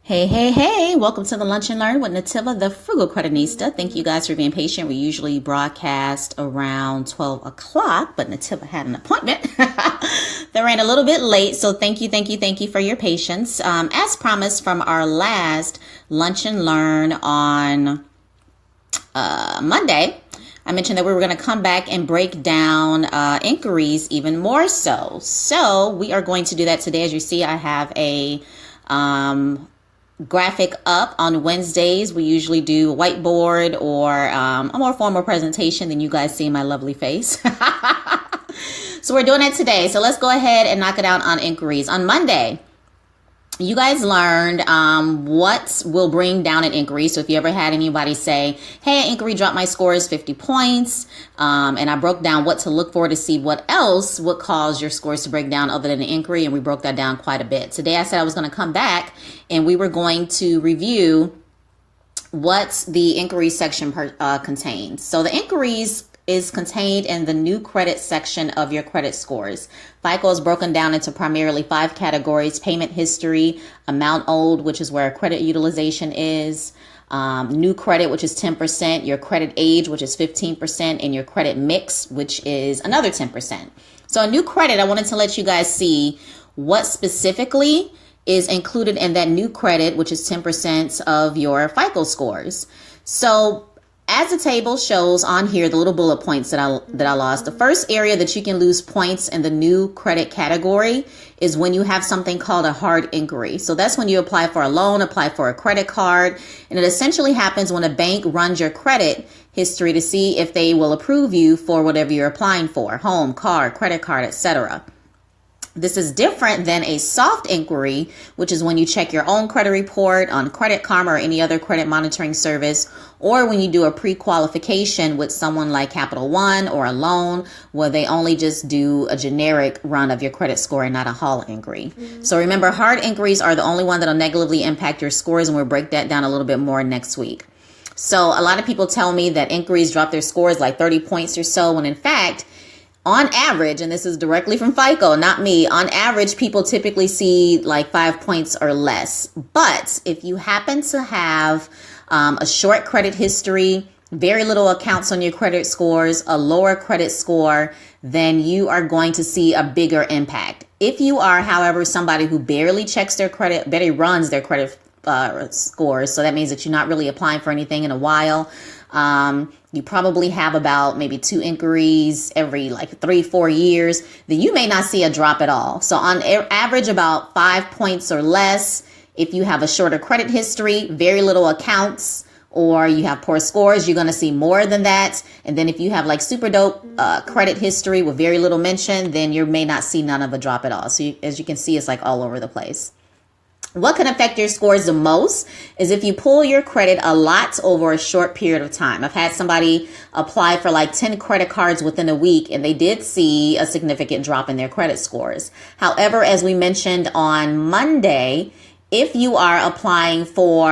Hey, welcome to the Lunch and Learn with Netiva, the Frugal CrediTnista. Thank you guys for being patient. We usually broadcast around 12 o'clock, but Netiva had an appointment that ran a little bit late. So thank you for your patience. As promised from our last Lunch and Learn on Monday, I mentioned that we were going to come back and break down inquiries even more so. So we are going to do that today. As you see, I have a graphic up. On Wednesdays. We usually do a whiteboard or a more formal presentation than you guys see my lovely face. So we're doing it today. So let's go ahead and knock it out on inquiries. On Monday, you guys learned what will bring down an inquiry. So if you ever had anybody say, hey, an inquiry dropped my score is 50 points, and I broke down what to look for to see what else would cause your scores to break down other than an inquiry, and we broke that down quite a bit. Today I said I was going to come back and we were going to review what the inquiry section contains. So the inquiries is contained in the new credit section of your credit scores. FICO is broken down into primarily 5 categories: payment history, amount owed, which is where credit utilization is, new credit, which is 10%, your credit age, which is 15%, and your credit mix, which is another 10%. So a new credit, I wanted to let you guys see what specifically is included in that new credit, which is 10% of your FICO scores. So as the table shows on here, the little bullet points that I lost, the first area that you can lose points in the new credit category is when you have something called a hard inquiry. So that's when you apply for a loan, apply for a credit card, and it essentially happens when a bank runs your credit history to see if they will approve you for whatever you're applying for: home, car, credit card, etc. This is different than a soft inquiry, which is when you check your own credit report on Credit Karma or any other credit monitoring service, or when you do a pre-qualification with someone like Capital One or a loan, where they only just do a generic run of your credit score and not a whole inquiry. So remember, hard inquiries are the only one that'll negatively impact your scores, and we'll break that down a little bit more next week. So a lot of people tell me that inquiries drop their scores like 30 points or so, when in fact, on average, and this is directly from FICO, not me, on average, people typically see like 5 points or less. But if you happen to have a short credit history, very little accounts on your credit scores, a lower credit score, then you are going to see a bigger impact. If you are, however, somebody who barely checks their credit, barely runs their credit scores, so that means that you're not really applying for anything in a while, you probably have about maybe 2 inquiries every like 3-4 years, then you may not see a drop at all. So on average, about 5 points or less. If you have a shorter credit history, very little accounts, or you have poor scores, you're going to see more than that. And then if you have like super dope credit history with very little mention, then you may not see none of a drop at all. So as you can see, it's like all over the place. What can affect your scores the most is if you pull your credit a lot over a short period of time. I've had somebody apply for like 10 credit cards within a week, and they did see a significant drop in their credit scores. However, as we mentioned on Monday, if you are applying for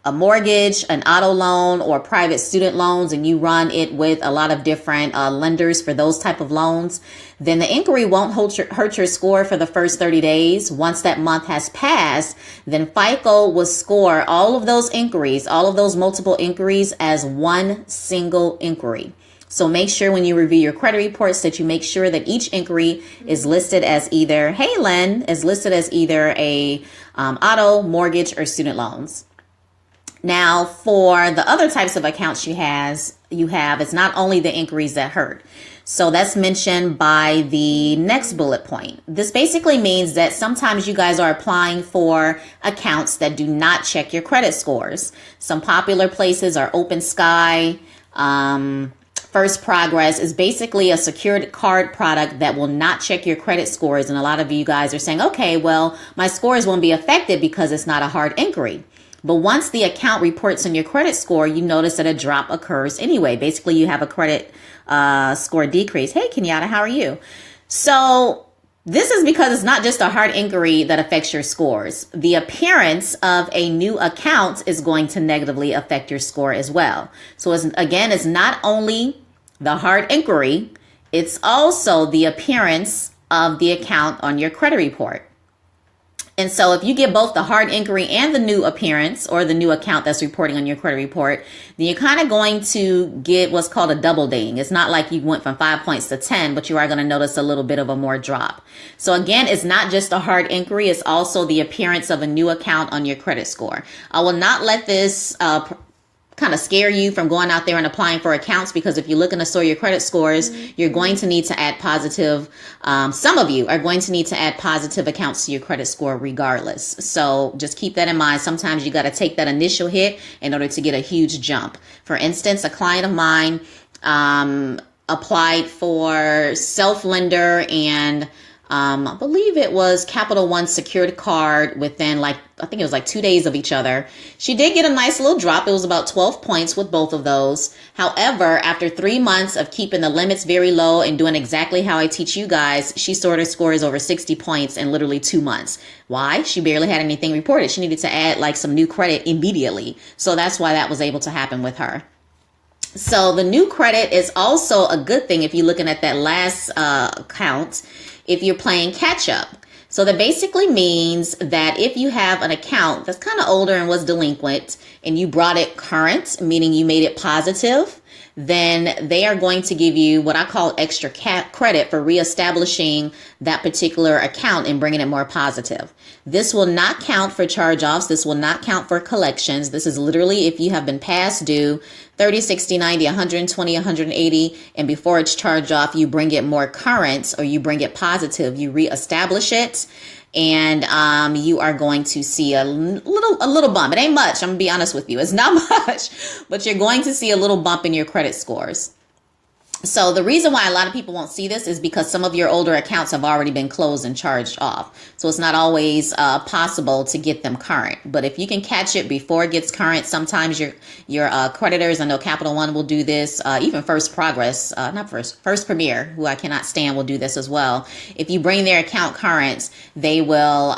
a mortgage, an auto loan, or private student loans, and you run it with a lot of different lenders for those type of loans, then the inquiry won't hurt your score for the first 30 days. Once that month has passed, then FICO will score all of those inquiries, all of those multiple inquiries, as one single inquiry. So make sure when you review your credit reports that you make sure that each inquiry is listed as either, hey Len, is listed as either a auto, mortgage, or student loans. Now, for the other types of accounts you have, it's not only the inquiries that hurt. So that's mentioned by the next bullet point. This basically means that sometimes you guys are applying for accounts that do not check your credit scores. Some popular places are Open Sky. First Progress is basically a secured card product that will not check your credit scores. And a lot of you guys are saying, okay, well, my scores won't be affected because it's not a hard inquiry. But once the account reports on your credit score, you notice that a drop occurs anyway. Basically, you have a credit score decrease. Hey, Kenyatta, how are you? So this is because it's not just a hard inquiry that affects your scores. The appearance of a new account is going to negatively affect your score as well. So it's not only the hard inquiry, it's also the appearance of the account on your credit report. And so if you get both the hard inquiry and the new appearance or the new account that's reporting on your credit report, then you're kind of going to get what's called a double ding. It's not like you went from 5 points to 10, but you are going to notice a little bit of a more drop. So again, it's not just a hard inquiry. It's also the appearance of a new account on your credit score. I will not let this kind of scare you from going out there and applying for accounts, because if you're looking to store your credit scores, you're going to need to add positive. Some of you are going to need to add positive accounts to your credit score regardless. So just keep that in mind. Sometimes you got to take that initial hit in order to get a huge jump. For instance, a client of mine applied for self-lender and I believe it was Capital One secured card within I think it was 2 days of each other. She did get a nice little drop. It was about 12 points with both of those. However, after 3 months of keeping the limits very low and doing exactly how I teach you guys, she stored her scores over 60 points in literally 2 months. Why? She barely had anything reported. She needed to add some new credit immediately. So that's why that was able to happen with her. So the new credit is also a good thing if you're looking at that last count, if you're playing catch up. So that basically means that if you have an account that's kind of older and was delinquent and you brought it current, meaning you made it positive, then they are going to give you what I call extra credit for reestablishing that particular account and bringing it more positive. This will not count for charge-offs. This will not count for collections. This is literally if you have been past due 30, 60, 90, 120, 180, and before it's charged off, you bring it more current or you bring it positive, you reestablish it, and you are going to see a little bump. It ain't much. I'm gonna be honest with you. It's not much, but you're going to see a little bump in your credit scores. So the reason why a lot of people won't see this is because some of your older accounts have already been closed and charged off. So it's not always possible to get them current. But if you can catch it before it gets current, sometimes your creditors, I know Capital One will do this, even First Premier, who I cannot stand, will do this as well. If you bring their account current, they will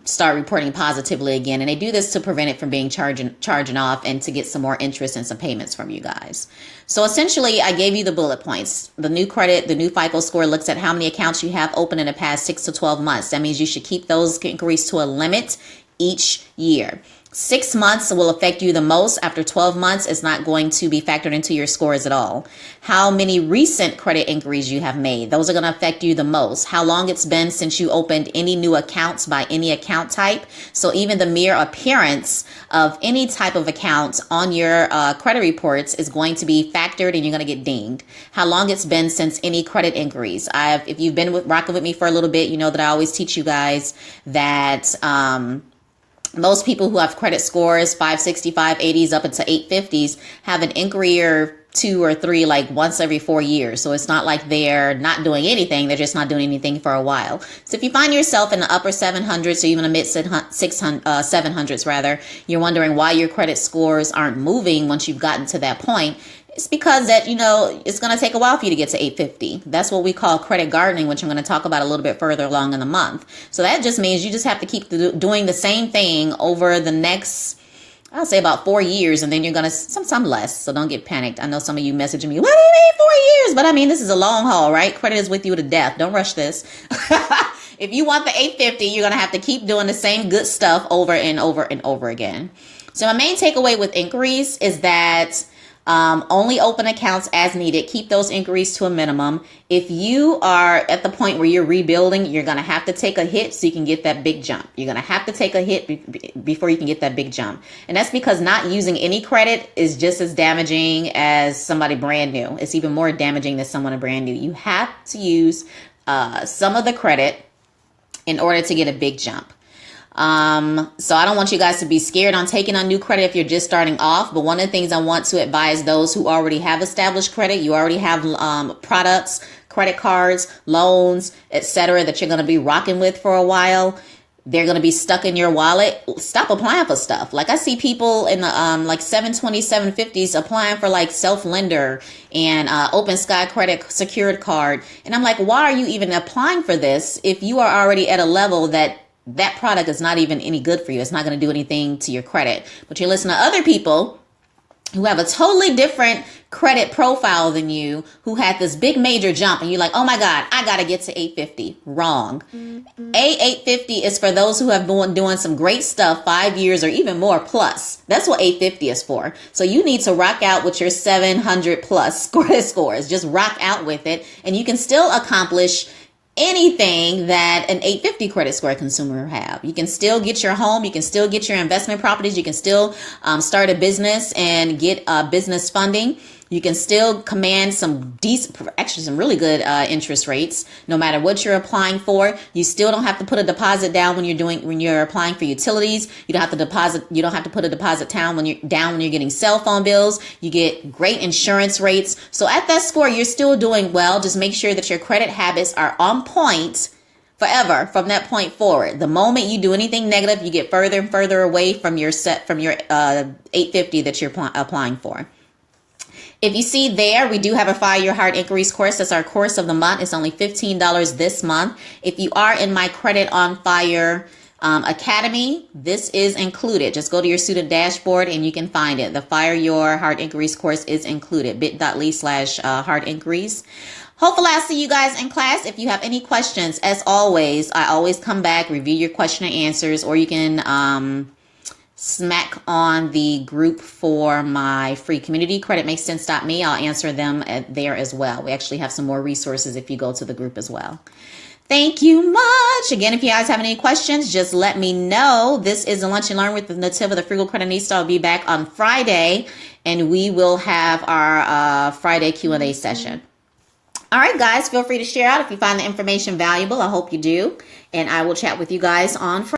start reporting positively again. And they do this to prevent it from being charging off and to get some more interest and some payments from you guys. So essentially, I gave you the bullet points. The new credit, the new FICO score looks at how many accounts you have open in the past 6 to 12 months. That means you should keep those inquiries to a limit each year. 6 months will affect you the most. After 12 months, it's not going to be factored into your scores at all. How many recent credit inquiries you have made, those are going to affect you the most. How long it's been since you opened any new accounts by any account type. So even the mere appearance of any type of account on your credit reports is going to be factored and you're going to get dinged. How long it's been since any credit inquiries. If you've been rocking with me for a little bit, you know that I always teach you guys that most people who have credit scores 560, 580s up into 850s have an inquiry or 2 or 3 once every 4 years. So it's not like they're not doing anything. They're just not doing anything for a while. So if you find yourself in the upper 700s or even the mid 700s rather, you're wondering why your credit scores aren't moving once you've gotten to that point. It's because that, it's going to take a while for you to get to 850. That's what we call credit gardening, which I'm going to talk about a little bit further along in the month. So that just means you just have to keep doing the same thing over the next, I'll say about 4 years, and then you're going to, sometime less. So don't get panicked. I know some of you messaging me, what do you mean 4 years? But I mean, this is a long haul, right? Credit is with you to death. Don't rush this. If you want the 850, you're going to have to keep doing the same good stuff over and over and over again. So my main takeaway with inquiries is that only open accounts as needed. Keep those inquiries to a minimum. If you are at the point where you're rebuilding, you're going to have to take a hit so you can get that big jump. You're going to have to take a hit before you can get that big jump. And that's because not using any credit is just as damaging as somebody brand new. It's even more damaging than someone brand new. You have to use some of the credit in order to get a big jump. So I don't want you guys to be scared on taking on new credit if you're just starting off. But one of the things I want to advise those who already have established credit, you already have products, credit cards, loans, etc., that you're going to be rocking with for a while. They're going to be stuck in your wallet. Stop applying for stuff. I see people in the 720, 750s applying for self-lender and Open Sky Credit secured card. And I'm like, why are you even applying for this if you are already at a level that product is not even any good for you? It's not going to do anything to your credit. But you listen to other people who have a totally different credit profile than you, who had this big major jump, and you're like, oh my God, I got to get to 850. Wrong. A850 is for those who have been doing some great stuff 5 years or even more plus. That's what 850 is for. So you need to rock out with your 700 plus credit scores. Just rock out with it, and you can still accomplish anything that an 850 credit score consumer have. You can still get your home. You can still get your investment properties. You can still start a business and get business funding. You can still command some decent, actually some really good interest rates, no matter what you're applying for. You still don't have to put a deposit down when you're applying for utilities. You don't have to put a deposit down when you're getting cell phone bills. You get great insurance rates. So at that score, you're still doing well. Just make sure that your credit habits are on point forever from that point forward. The moment you do anything negative, you get further and further away from your 850 that you're applying for. If you see there, we do have a Fire Your Heart Inquiries course. That's our course of the month. It's only $15 this month. If you are in my Credit on Fire Academy, this is included. Just go to your student dashboard and you can find it. The Fire Your Heart Inquiries course is included. bit.ly/heart inquiries. Hopefully I'll see you guys in class. If you have any questions, as always, I always come back, review your question and answers, or you can smack on the group for my free community, creditmakesense.me. I'll answer them there as well. We actually have some more resources if you go to the group as well. Thank you much. Again, if you guys have any questions, just let me know. This is the Lunch and Learn with Netiva, the Frugal CrediTnista. I'll be back on Friday, and we will have our Friday Q&A session. All right, guys, feel free to share out if you find the information valuable. I hope you do. And I will chat with you guys on Friday.